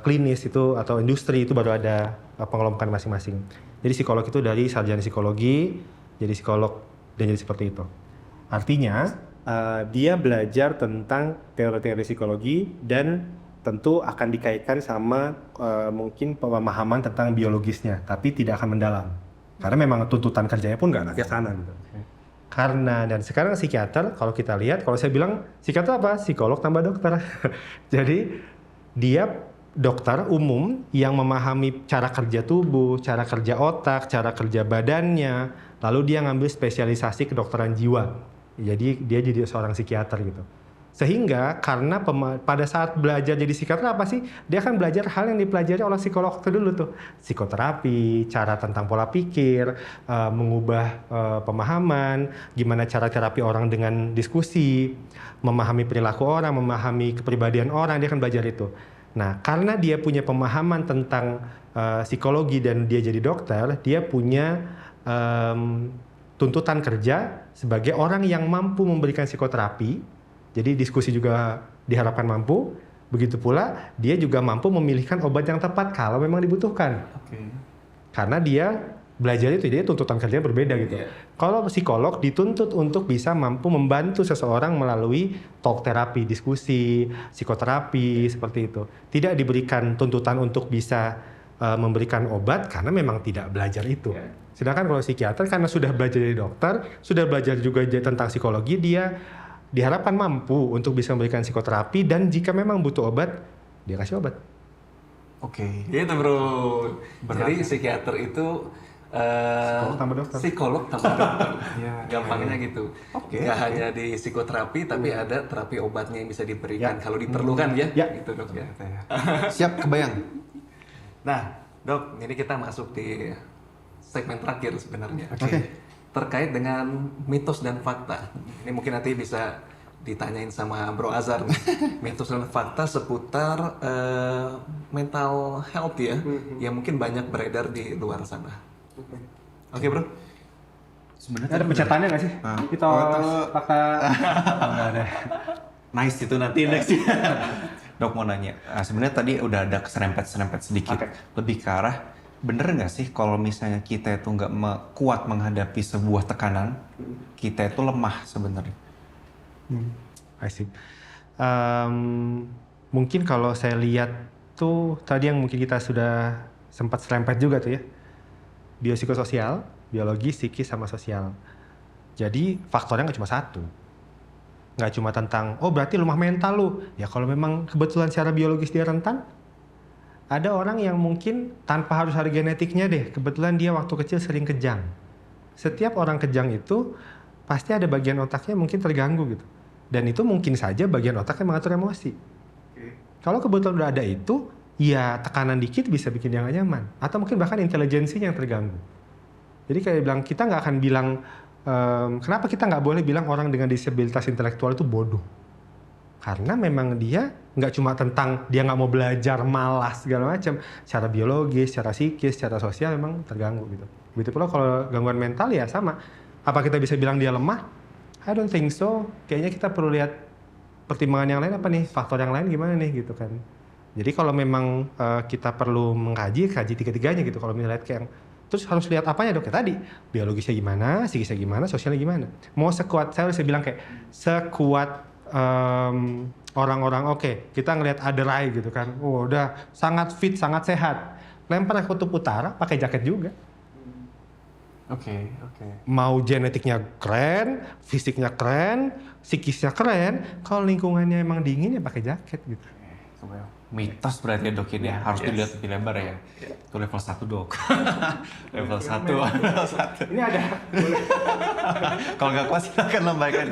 klinis itu atau industri itu baru ada pengelompokan masing-masing. Jadi psikolog itu dari sarjana psikologi, jadi psikolog dan jadi seperti itu. Artinya dia belajar tentang teori-teori psikologi dan tentu akan dikaitkan sama mungkin pemahaman tentang biologisnya, tapi tidak akan mendalam. Karena memang tuntutan kerjanya pun nggak ke sana gitu. Karena dan sekarang psikiater kalau kita lihat, kalau saya bilang psikiater apa? Psikolog tambah dokter. Jadi dia dokter umum yang memahami cara kerja tubuh, cara kerja otak, cara kerja badannya, lalu dia ngambil spesialisasi kedokteran jiwa. Jadi dia jadi seorang psikiater gitu. Sehingga karena pada saat belajar jadi psikiater apa sih? Dia akan belajar hal yang dipelajari oleh psikolog itu dulu tuh. Psikoterapi, cara tentang pola pikir, mengubah pemahaman, gimana cara terapi orang dengan diskusi, memahami perilaku orang, memahami kepribadian orang, dia akan belajar itu. Nah, karena dia punya pemahaman tentang psikologi dan dia jadi dokter, dia punya tuntutan kerja sebagai orang yang mampu memberikan psikoterapi. Jadi diskusi juga diharapkan mampu. Begitu pula dia juga mampu memilihkan obat yang tepat kalau memang dibutuhkan. Oke. Karena dia belajar itu, dia tuntutan kerjanya berbeda gitu. Yeah. Kalau psikolog dituntut untuk bisa mampu membantu seseorang melalui talk terapi, diskusi, psikoterapi, seperti itu. Tidak diberikan tuntutan untuk bisa memberikan obat karena memang tidak belajar itu. Yeah. Sedangkan kalau psikiater karena sudah belajar jadi dokter, sudah belajar juga tentang psikologi, dia diharapkan mampu untuk bisa memberikan psikoterapi dan jika memang butuh obat, dia kasih obat. Oke. Gitu, bro. Berat Jadi ya? psikiater itu Psikolog tambah dokter. Psikolog tambah dokter. Ya, Gampangnya gitu. Oke, Nggak oke. hanya di psikoterapi, tapi ada terapi obatnya yang bisa diberikan kalau diperlukan ya. Ya. Gitu, dok ya. Siap, kebayang. Nah, dok, ini kita masuk di segmen terakhir sebenarnya. Oke. Terkait dengan mitos dan fakta. Ini mungkin nanti bisa ditanyain sama Bro Azhar nih. Mitos dan fakta seputar mental health ya, yang mungkin banyak beredar di luar sana. Oke, bro. Sebenarnya Ada tadi pencetannya nggak sih? Ah. Mitos, fakta. Nggak ada. nice itu nanti next. Dok mau nanya, sebenarnya tadi udah ada keserempet-serempet sedikit. Oke. Lebih ke arah, bener nggak sih kalau misalnya kita itu nggak kuat menghadapi sebuah tekanan, kita itu lemah sebenarnya? I see. Mungkin kalau saya lihat tuh tadi yang mungkin kita sudah sempat serempet juga tuh ya. Biopsikososial, biologi, psikis, sama sosial. Jadi faktornya nggak cuma satu. Nggak cuma tentang, oh berarti lemah mental lu. Ya kalau memang kebetulan secara biologis dia rentan, ada orang yang mungkin tanpa harus ada genetiknya deh, kebetulan dia waktu kecil sering kejang. Setiap orang kejang itu pasti ada bagian otaknya mungkin terganggu gitu. Dan itu mungkin saja bagian otaknya mengatur emosi. Kalau kebetulan udah ada itu, ya tekanan dikit bisa bikin dia nggak nyaman. Atau mungkin bahkan intelijensinya yang terganggu. Jadi kayak bilang, kita nggak akan bilang, kenapa kita nggak boleh bilang orang dengan disabilitas intelektual itu bodoh. Karena memang dia nggak cuma tentang dia nggak mau belajar, malas segala macam. Secara biologis, secara psikis, secara sosial memang terganggu gitu. Begitu pula kalau gangguan mental ya sama. Apa kita bisa bilang dia lemah? I don't think so. Kayaknya kita perlu lihat pertimbangan yang lain apa nih, faktor yang lain gimana nih gitu kan. Jadi kalau memang kita perlu kaji tiga-tiganya gitu. Kalau misalnya lihat kayak terus harus lihat apanya dok ya tadi, biologisnya gimana, psikisnya gimana, sosialnya gimana. Mau sekuat, saya harus bilang kayak sekuat orang-orang oke, kita ngelihat Aderai gitu kan, udah sangat fit, sangat sehat, lempar ke kutub utara pakai jaket juga. Oke. Mau genetiknya keren, fisiknya keren, psikisnya keren, kalau lingkungannya emang dingin ya pakai jaket gitu. Mitos berarti ya dok ini harus dilihat lebih lebar ya. Itu level 1 dok. level 1. Ini ada. Kalau nggak kuat silakan lambaikan.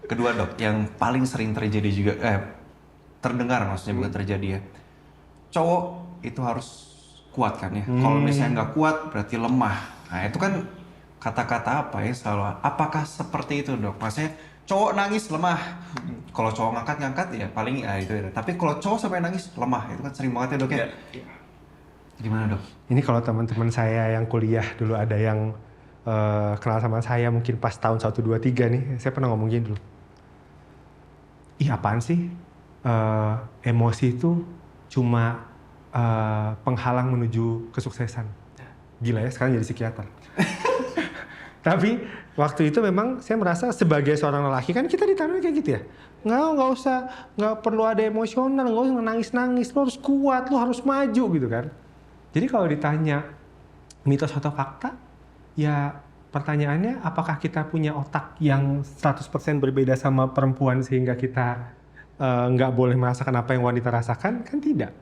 Kedua dok, yang paling sering terjadi juga, terdengar maksudnya bukan terjadi ya. Cowok itu harus kuat kan ya. Kalau misalnya nggak kuat berarti lemah. Nah itu kan kata-kata apa ya selalu. Apakah seperti itu dok? Maksudnya cowok nangis lemah. Kalau cowok ngangkat ya paling ya itu ya. Tapi kalau cowok sampai nangis lemah, itu kan sering banget ya dok ya. Gimana dok? Ini kalau teman-teman saya yang kuliah dulu ada yang kenal sama saya mungkin pas tahun 1, 2, 3 nih, saya pernah ngomong gini dulu. Ih apaan sih? Emosi itu cuma penghalang menuju kesuksesan. Gila ya sekarang jadi psikiater. Tapi waktu itu memang saya merasa sebagai seorang lelaki kan kita ditanam kayak gitu ya. Nggak perlu ada emosional, nggak usah nangis-nangis, lo harus kuat, lo harus maju gitu kan. Jadi kalau ditanya mitos atau fakta, ya pertanyaannya apakah kita punya otak yang 100% berbeda sama perempuan sehingga kita nggak boleh merasakan apa yang wanita rasakan? Kan tidak.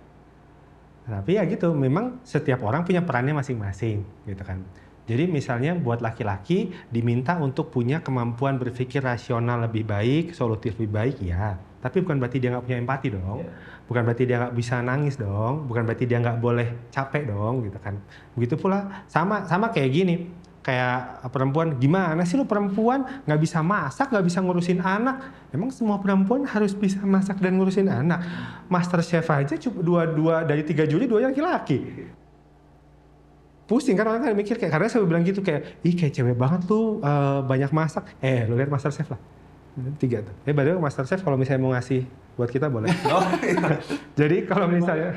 Tapi ya gitu, memang setiap orang punya perannya masing-masing gitu kan. Jadi misalnya buat laki-laki diminta untuk punya kemampuan berpikir rasional lebih baik, solutif lebih baik ya. Tapi bukan berarti dia nggak punya empati dong. Bukan berarti dia nggak bisa nangis dong. Bukan berarti dia nggak boleh capek dong gitu kan. Begitu pula sama kayak gini. Kayak perempuan, gimana sih lu perempuan nggak bisa masak, nggak bisa ngurusin anak. Emang semua perempuan harus bisa masak dan ngurusin anak. Master Chef aja cuma dua dari 3 juri 2 laki-laki. Pusing kan orang kan mikir kayak, karena saya bilang gitu kayak, ih kayak cewek banget lu banyak masak. Lu lihat Master Chef lah. 3 tuh. By the way Master Chef kalau misalnya mau ngasih buat kita boleh. Jadi kalau misalnya,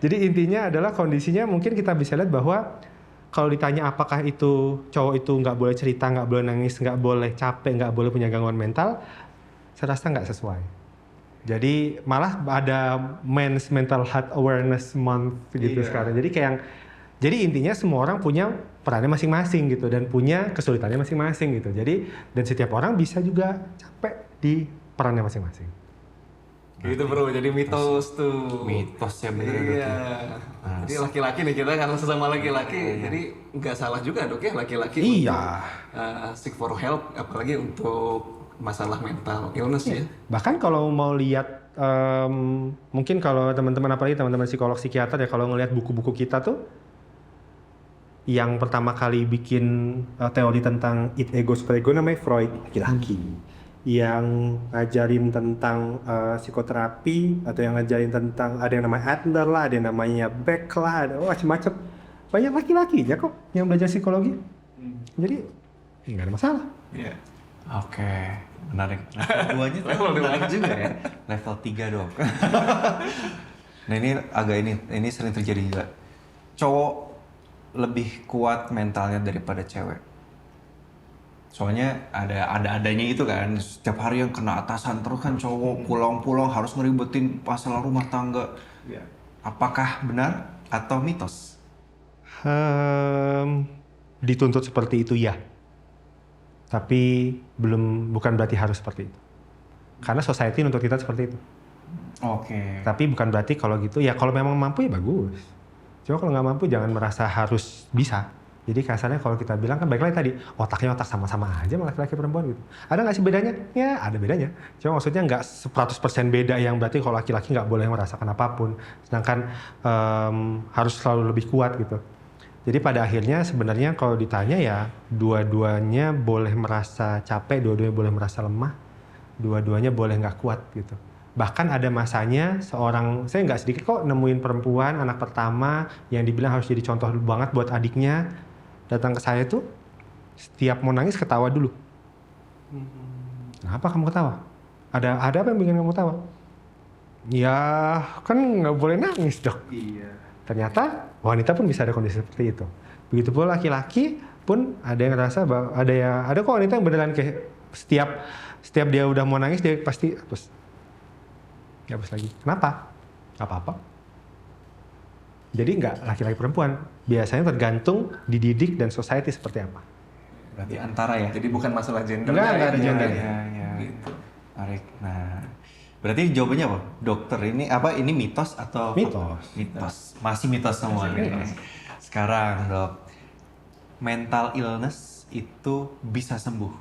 jadi intinya adalah kondisinya mungkin kita bisa lihat bahwa kalau ditanya apakah itu cowok itu nggak boleh cerita, nggak boleh nangis, nggak boleh capek, nggak boleh punya gangguan mental, saya rasa nggak sesuai. Jadi malah ada Men's Mental Health Awareness Month gitu sekarang. Jadi kayak jadi intinya semua orang punya perannya masing-masing gitu dan punya kesulitannya masing-masing gitu. Jadi dan setiap orang bisa juga capek di perannya masing-masing. Gitu bro, jadi mitos tuh. Mitos ya bener Iya. Jadi laki-laki nih kita karena sesama laki-laki, jadi nggak salah juga dok ya laki-laki Iya. untuk seek for help, apalagi untuk masalah mental illness ya. Bahkan kalau mau lihat mungkin kalau teman-teman apalagi teman-teman psikolog psikiater ya kalau ngelihat buku-buku kita tuh yang pertama kali bikin teori tentang id ego superego namanya Freud, laki-laki. Yang ngajarin tentang psikoterapi atau yang ngajarin tentang ada yang namanya Adler lah, ada yang namanya Beck lah, ada macam-macam. Banyak laki-laki ya kok yang belajar psikologi. Jadi nggak ada masalah. Iya. Oke, menarik. Level 2-nya menarik juga ya. Level 3 dok. Nah ini agak ini sering terjadi juga. Cowok lebih kuat mentalnya daripada cewek. Soalnya adanya itu kan, setiap hari yang kena atasan terus kan cowok pulang-pulang harus ngeribetin masalah rumah tangga. Apakah benar atau mitos? Dituntut seperti itu ya. Tapi bukan berarti harus seperti itu. Karena society nuntut kita seperti itu. Oke. Tapi bukan berarti kalau gitu ya kalau memang mampu ya bagus. Cuma kalau nggak mampu jangan merasa harus bisa. Jadi kasarnya kalau kita bilang kan baik lagi tadi otaknya otak sama-sama aja sama laki-laki perempuan gitu. Ada nggak sih bedanya? Ya ada bedanya. Cuma maksudnya nggak 100% beda yang berarti kalau laki-laki nggak boleh merasakan apapun. Sedangkan harus selalu lebih kuat gitu. Jadi pada akhirnya sebenarnya kalau ditanya ya dua-duanya boleh merasa capek, dua-duanya boleh merasa lemah, dua-duanya boleh nggak kuat gitu. Bahkan ada masanya saya nggak sedikit kok nemuin perempuan anak pertama yang dibilang harus jadi contoh banget buat adiknya. Datang ke saya tuh setiap mau nangis ketawa dulu. Kenapa kamu ketawa? Ada apa yang bikin kamu tawa? Ya kan nggak boleh nangis dok. Iya. Ternyata wanita pun bisa ada kondisi seperti itu. Begitu pula laki-laki pun ada yang ngerasa bahwa ada kok wanita yang beneran kayak setiap dia udah mau nangis dia pasti hapus lagi. Kenapa? Gak apa-apa. Jadi nggak laki-laki perempuan. Biasanya tergantung dididik dan society seperti apa. Berarti antara ya. Jadi bukan masalah gender. Nggak ada gender. Ya. Gitu. Tarik. Nah, berarti jawabannya apa? Dokter ini apa? Ini mitos atau Mitos. Mitos. Masih mitos semua. Masih mitos. Sekarang dok, mental illness itu bisa sembuh.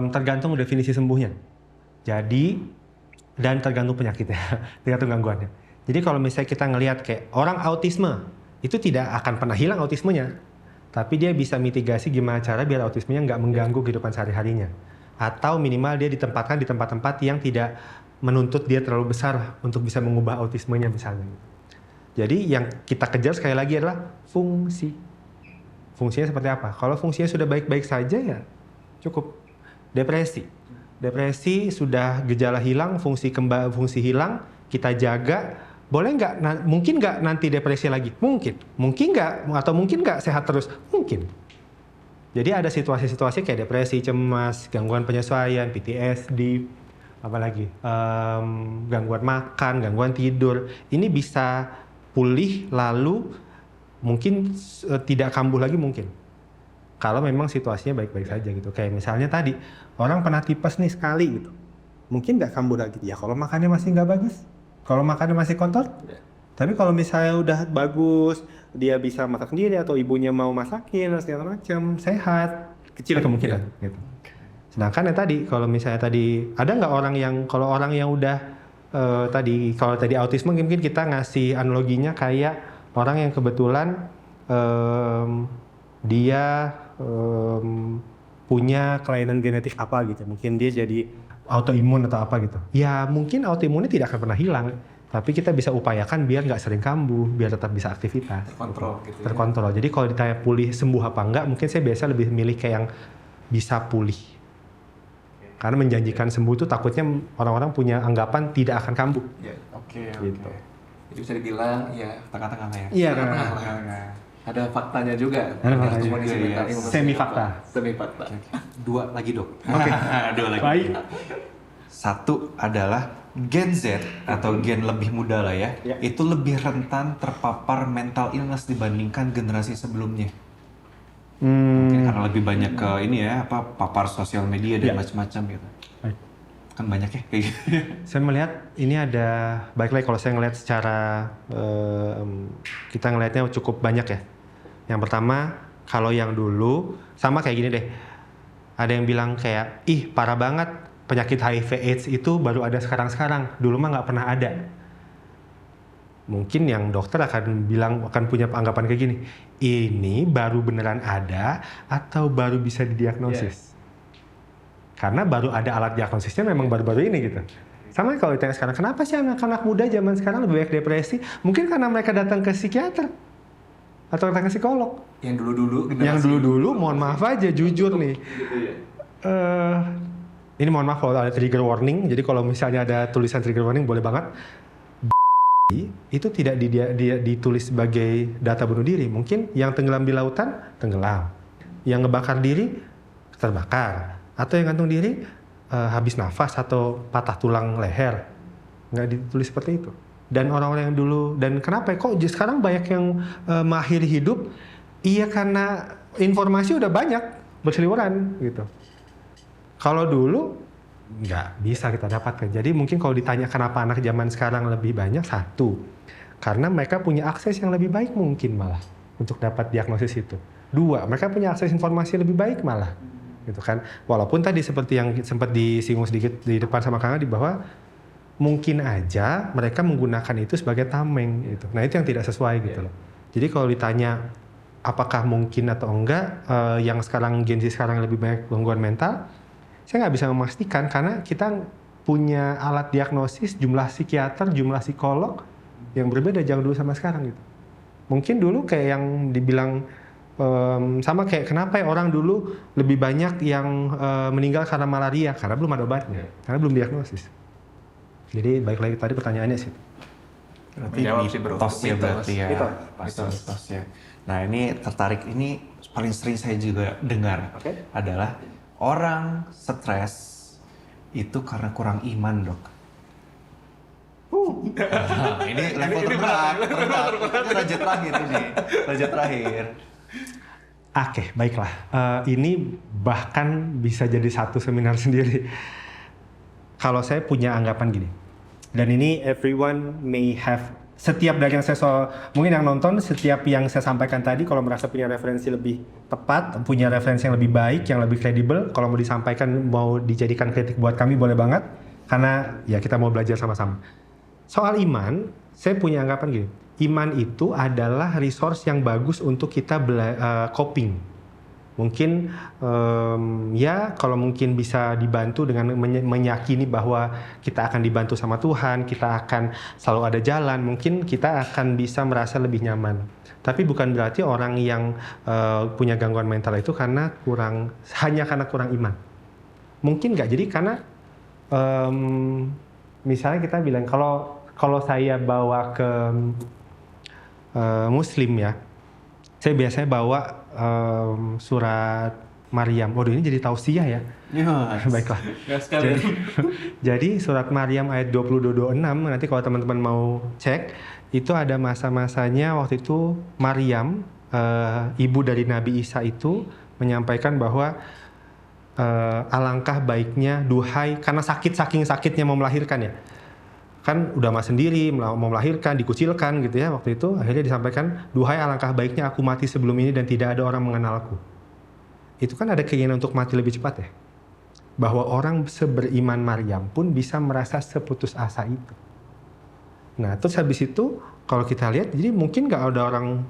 Tergantung definisi sembuhnya. Jadi dan tergantung penyakitnya, tergantung gangguannya. Jadi kalau misalnya kita ngelihat kayak orang autisme itu tidak akan pernah hilang autismenya, tapi dia bisa mitigasi gimana cara biar autismenya nggak mengganggu kehidupan sehari-harinya. Atau minimal dia ditempatkan di tempat-tempat yang tidak menuntut dia terlalu besar untuk bisa mengubah autismenya misalnya. Jadi yang kita kejar sekali lagi adalah fungsi. Fungsinya seperti apa? Kalau fungsinya sudah baik-baik saja ya cukup. Depresi sudah gejala hilang, fungsi hilang, kita jaga. Boleh nggak? Mungkin nggak nanti depresi lagi? Mungkin nggak? Atau mungkin nggak sehat terus? Mungkin. Jadi ada situasi-situasi kayak depresi, cemas, gangguan penyesuaian, PTSD, apalagi gangguan makan, gangguan tidur. Ini bisa pulih lalu mungkin tidak kambuh lagi mungkin. Kalau memang situasinya baik-baik saja gitu. Kayak misalnya tadi orang pernah tipes nih sekali gitu. Mungkin nggak kambuh lagi. Ya kalau makannya masih nggak bagus, kalau makannya masih kotor. Tapi kalau misalnya udah bagus, dia bisa masak sendiri atau ibunya mau masakin dan segala macam, sehat, kecil kemungkinan gitu. Sedangkan yang tadi, kalau misalnya tadi ada nggak orang yang udah kalau tadi autisme mungkin kita ngasih analoginya kayak orang yang kebetulan dia punya kelainan genetik apa gitu, mungkin dia jadi autoimun atau apa gitu. Ya mungkin autoimunnya tidak akan pernah hilang. Tapi kita bisa upayakan biar nggak sering kambuh, biar tetap bisa aktivitas. Terkontrol gitu. Terkontrol. Jadi kalau ditanya pulih sembuh apa enggak, mungkin saya biasa lebih milih kayak yang bisa pulih. Karena menjanjikan sembuh itu takutnya orang-orang punya anggapan tidak akan kambuh. Ya. Oke. Gitu. Jadi bisa dibilang ya Tengah-tengah lah ya. Iya, tengah-tengah. Ada faktanya juga. Ada faktanya Cuma juga, disebut ya. tadi menurut Semi saya fakta. apa? Semi fakta. Dua lagi dok. Oke. Dua lagi. Baik. Satu adalah Gen Z atau gen lebih muda lah ya, Ya. itu lebih rentan terpapar mental illness dibandingkan generasi sebelumnya. Mungkin karena lebih banyak ke ini ya, papar sosial media dan Ya. macam-macam gitu. Baik. Kan banyak ya kayak gitu. Saya melihat ini ada, baik lagi kalau saya ngelihat secara, kita ngelihatnya cukup banyak ya. Yang pertama, kalau yang dulu, sama kayak gini deh. Ada yang bilang kayak, ih parah banget, penyakit HIV AIDS itu baru ada sekarang-sekarang, dulu mah nggak pernah ada. Mungkin yang dokter akan punya anggapan kayak gini, ini baru beneran ada atau baru bisa didiagnosis. Karena baru ada alat diagnosisnya memang baru-baru ini gitu. Sama kalau ditanya sekarang, kenapa sih anak-anak muda zaman sekarang lebih banyak depresi? Mungkin karena mereka datang ke psikiater atau datang ke psikolog. Yang dulu-dulu Yang dulu-dulu, mohon maaf aja, jujur nih. gitu ya. Ini mohon maaf kalau ada trigger warning. Jadi kalau misalnya ada tulisan trigger warning boleh banget. Itu tidak ditulis sebagai data bunuh diri. Mungkin yang tenggelam di lautan tenggelam, yang ngebakar diri terbakar, atau yang gantung diri habis nafas atau patah tulang leher. Nggak ditulis seperti itu. Dan orang-orang yang dulu, dan kenapa kok sekarang banyak yang mengakhiri hidup? Iya karena informasi udah banyak berseliweran gitu. Kalau dulu nggak bisa kita dapatkan. Jadi mungkin kalau ditanya kenapa anak zaman sekarang lebih banyak, satu, karena mereka punya akses yang lebih baik mungkin malah untuk dapat diagnosis itu. Dua, mereka punya akses informasi lebih baik malah, gitu kan. Walaupun tadi seperti yang sempat disinggung sedikit di depan sama Kang Adi bahwa mungkin aja mereka menggunakan itu sebagai tameng gitu. Nah itu yang tidak sesuai gitu loh. Jadi kalau ditanya apakah mungkin atau enggak yang sekarang Gen Z sekarang lebih banyak gangguan mental, saya nggak bisa memastikan karena kita punya alat diagnosis, jumlah psikiater, jumlah psikolog yang berbeda jauh dulu sama sekarang gitu. Mungkin dulu kayak yang dibilang sama kayak kenapa ya orang dulu lebih banyak yang meninggal karena malaria, karena belum ada obatnya, karena belum diagnosis. Jadi balik lagi tadi pertanyaannya sih. Berarti Menjawab sih, bro. mitos ya berarti ya. Mitos. Mitos ya. Nah ini tertarik, ini paling sering saya juga dengar adalah orang stres itu karena kurang iman, Dok. Nah, ini level terberat. Ini raja terakhir. Oke, baiklah. Ini bahkan bisa jadi satu seminar sendiri. Kalau saya punya anggapan gini, dan ini everyone may have, setiap dari yang mungkin yang nonton, setiap yang saya sampaikan tadi, kalau merasa punya referensi lebih tepat, punya referensi yang lebih baik, yang lebih kredibel, kalau mau disampaikan, mau dijadikan kritik buat kami, boleh banget. Karena ya kita mau belajar sama-sama. Soal iman, saya punya anggapan gini, iman itu adalah resource yang bagus untuk kita coping. Mungkin ya kalau mungkin bisa dibantu dengan meyakini bahwa kita akan dibantu sama Tuhan, kita akan selalu ada jalan, mungkin kita akan bisa merasa lebih nyaman. Tapi bukan berarti orang yang punya gangguan mental itu hanya karena kurang iman. Mungkin nggak, jadi karena misalnya kita bilang kalau saya bawa ke Muslim ya, saya biasanya bawa surat Maryam. Waduh, ini jadi tausiah ya. Yes. Baiklah. Jadi surat Maryam ayat 20-26, nanti kalau teman-teman mau cek, itu ada masa-masanya waktu itu Maryam, ibu dari Nabi Isa itu menyampaikan bahwa alangkah baiknya, duhai, karena saking sakitnya mau melahirkan ya. Kan udah mah sendiri, mau melahirkan, dikucilkan gitu ya waktu itu. Akhirnya disampaikan, duhai alangkah baiknya aku mati sebelum ini dan tidak ada orang mengenalku. Itu kan ada keinginan untuk mati lebih cepat ya. Bahwa orang seberiman Maryam pun bisa merasa seputus asa itu. Nah terus habis itu kalau kita lihat, jadi mungkin gak ada orang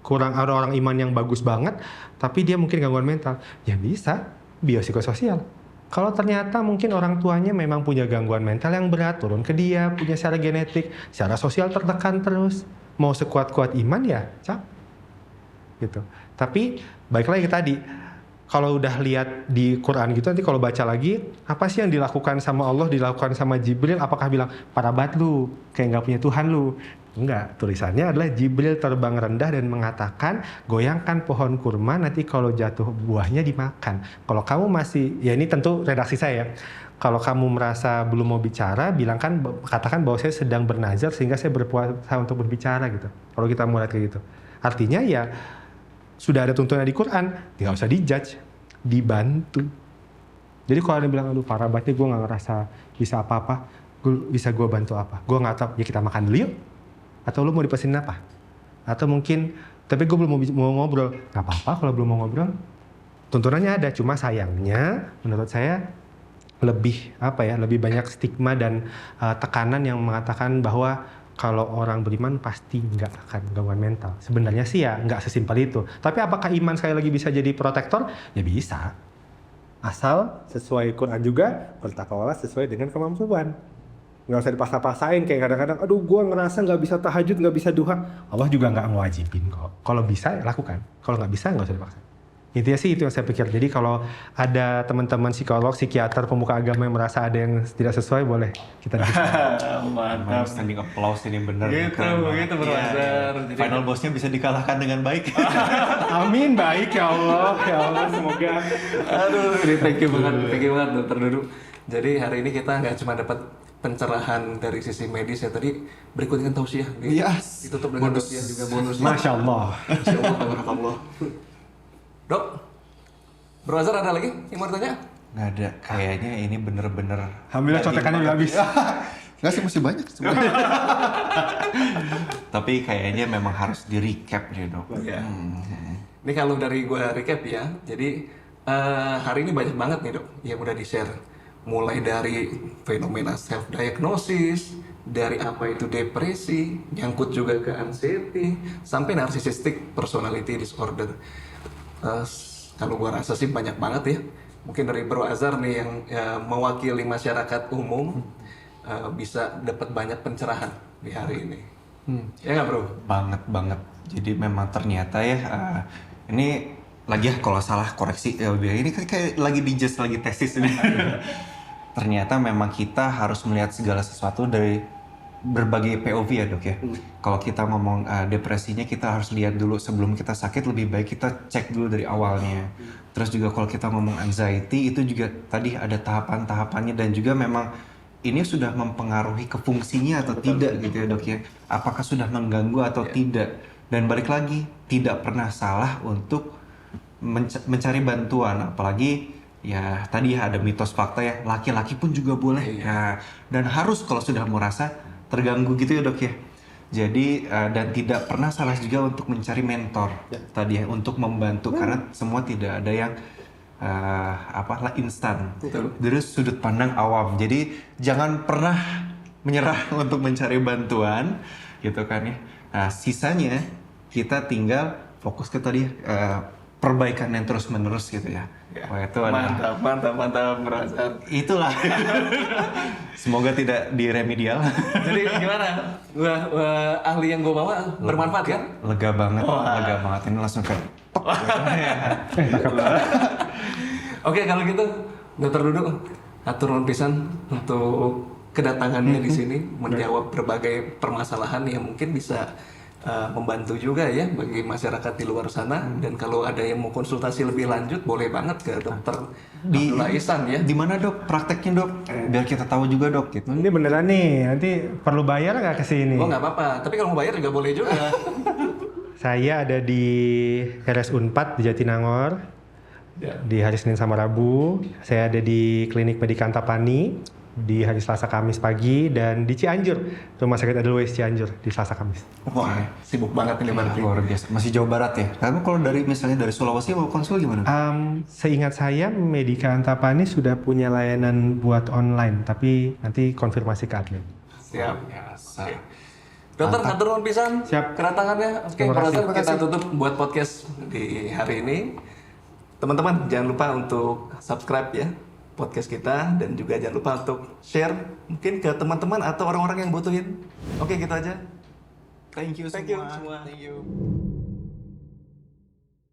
kurang ada orang iman yang bagus banget, tapi dia mungkin gangguan mental. Ya bisa, biopsikososial. Kalau ternyata mungkin orang tuanya memang punya gangguan mental yang berat, turun ke dia, punya secara genetik, secara sosial tertekan terus, mau sekuat-kuat iman ya cap, gitu. Tapi baik lagi tadi, kalau udah lihat di Quran gitu, nanti kalau baca lagi, apa sih yang dilakukan sama Allah, dilakukan sama Jibril, apakah bilang, parabat lu, kayak nggak punya Tuhan lu? Enggak, tulisannya adalah Jibril terbang rendah dan mengatakan, goyangkan pohon kurma, nanti kalau jatuh buahnya dimakan. Kalau kamu masih, ya ini tentu redaksi saya, kalau kamu merasa belum mau bicara, katakan bahwa saya sedang bernazar sehingga saya berpuasa untuk berbicara gitu. Kalau kita mau lihat kayak gitu. Artinya ya, sudah ada tuntunan di Quran, nggak usah dijudge, dibantu. Jadi kalau ada yang bilang, aduh parah banget nih, gue nggak ngerasa bisa apa-apa, bisa gue bantu apa? Gue nggak tahu, ya kita makan dulu yuk. Atau lu mau dipesenin apa? Atau mungkin, tapi gue belum mau ngobrol. Gak apa-apa kalau belum mau ngobrol. Tuntunannya ada, cuma sayangnya menurut saya lebih banyak stigma dan tekanan yang mengatakan bahwa kalau orang beriman pasti nggak akan gangguan mental. Sebenarnya sih ya nggak sesimpel itu. Tapi apakah iman sekali lagi bisa jadi protektor? Ya bisa. Asal sesuai Quran juga, bertakwalah sesuai dengan kemampuan. Nggak usah dipaksa-paksain, kayak kadang-kadang aduh gue ngerasa nggak bisa tahajud, nggak bisa duha. Allah juga nggak ngewajibin kok. Kalau bisa ya lakukan, kalau nggak bisa nggak usah dipaksa. Intinya sih itu yang saya pikir. Jadi kalau ada teman-teman psikolog, psikiater, pemuka agama yang merasa ada yang tidak sesuai, boleh kita diskusi. Mantap, standing applause ini bener. Begitu Bro Azhar. Jadi final bossnya bisa dikalahkan dengan baik. Amin, baik ya Allah semoga. Aduh, ini thank you banget Dokter Dudu. Jadi hari ini kita nggak cuma dapat pencerahan dari sisi medis ya, tadi berikut dengan tausiah. Yes. Ditutup dengan tausiah juga bonus. Masya Allah. Masya Allah, tabarakallah. Dok, Bro Azhar ada lagi yang mau ditanya? Nggak ada, kayaknya ini bener-bener. Alhamdulillah contekannya udah habis. Nggak sih, masih banyak sebenarnya. Tapi kayaknya memang harus di recap nih Dok. Iya. Ini kalau dari gue recap ya, jadi hari ini banyak banget nih Dok yang udah di-share. Mulai dari fenomena self-diagnosis, dari apa itu depresi, nyangkut juga ke anxiety, sampai narcissistic personality disorder. Kalau gue rasa sih banyak banget ya. Mungkin dari Bro Azhar nih yang mewakili masyarakat umum bisa dapat banyak pencerahan di hari ini. Ya nggak bro? Banget. Jadi memang ternyata ya ini lagi ya kalau salah koreksi ya udah ini kan kayak lagi lagi tesis ini. Ternyata memang kita harus melihat segala sesuatu dari berbagai POV ya dok ya. Kalau kita ngomong depresinya kita harus lihat dulu sebelum kita sakit, lebih baik kita cek dulu dari awalnya. Terus juga kalau kita ngomong anxiety itu juga tadi ada tahapan-tahapannya dan juga memang ini sudah mempengaruhi ke fungsinya atau tidak gitu ya dok ya. Apakah sudah mengganggu atau tidak. Dan balik lagi tidak pernah salah untuk mencari bantuan. Apalagi ya tadi ya ada mitos fakta ya laki-laki pun juga boleh. Ya, dan harus kalau sudah merasa terganggu gitu ya dok ya. Jadi dan tidak pernah salah juga untuk mencari mentor tadi ya untuk membantu karena semua tidak ada yang instan. Dari sudut pandang awam. Jadi jangan pernah menyerah untuk mencari bantuan gitu kan ya. Nah, sisanya kita tinggal fokus ke tadi perbaikan yang terus menerus gitu ya. Wah, itu mantap merasa. Itulah. Semoga tidak diremedial. Jadi gimana? Ahli yang gue bawa bermanfaat kan? Lega banget. Ini langsung kayak Oke, kalau gitu Dokter Duduk atur nuhun pisan untuk kedatangannya di sini menjawab berbagai permasalahan yang mungkin bisa membantu juga ya bagi masyarakat di luar sana. Dan kalau ada yang mau konsultasi lebih lanjut boleh banget ke Dokter Abdullah Ihsan ya. Di mana dok prakteknya dok? Biar kita tahu juga dok gitu. Ini beneran nih, nanti perlu bayar nggak ke sini? Oh nggak apa-apa, tapi kalau mau bayar juga boleh juga. Saya ada di RS Unpad di Jatinangor, di hari Senin sama Rabu. Saya ada di Klinik Medika Antapani di hari Selasa Kamis pagi, dan di Cianjur, Rumah Sakit Edelweiss Cianjur di Selasa Kamis. Wah, sibuk banget ini berarti. Luar biasa. Masih Jawa Barat ya? Karena kalau misalnya dari Sulawesi mau konsul gimana? Seingat saya Medika Antapani sudah punya layanan buat online, tapi nanti konfirmasi ke admin. Siap. Oke. Dokter, hatur nuhun pisan kedatangannya. Oke, kalau kita tutup buat podcast di hari ini. Teman-teman jangan lupa untuk subscribe ya podcast kita, dan juga jangan lupa untuk share mungkin ke teman-teman atau orang-orang yang butuhin. Oke, gitu aja. Thank you semua. Thank you.